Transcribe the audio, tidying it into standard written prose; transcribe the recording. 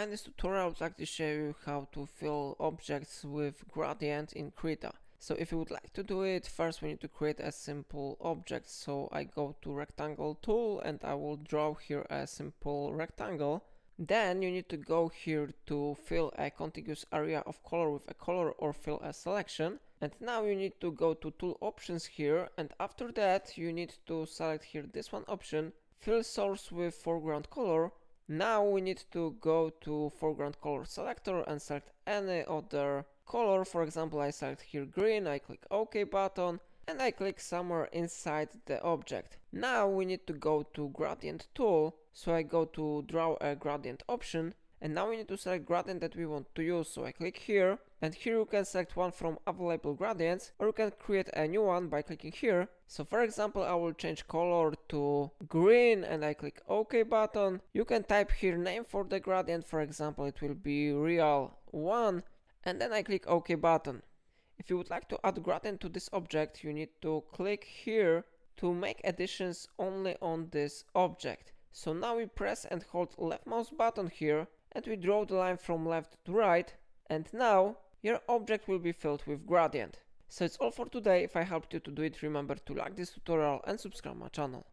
behind this tutorial I would like to show you how to fill objects with gradient in Krita. So if you would like to do it, first we need to create a simple object. So I go to rectangle tool and I will draw here a simple rectangle. Then you need to go here to fill a contiguous area of color with a color or fill a selection. And now you need to go to tool options here, and after that you need to select here this one option, fill source with foreground color. Now we need to go to foreground color selector and select any other color. For example, I select here green, I click OK button and I click somewhere inside the object. Now we need to go to gradient tool, so I go to draw a gradient option, and now we need to select gradient that we want to use. So I click here, and here you can select one from available gradients, or you can create a new one by clicking here. So for example, I will change color to green and I click OK button. You can type here name for the gradient, for example it will be radial 1, and then I click OK button. If you would like to add gradient to this object, you need to click here to make additions only on this object. So now we press and hold left mouse button here and we draw the line from left to right, and now your object will be filled with gradient. So it's all for today. If I helped you to do it, remember to like this tutorial and subscribe my channel.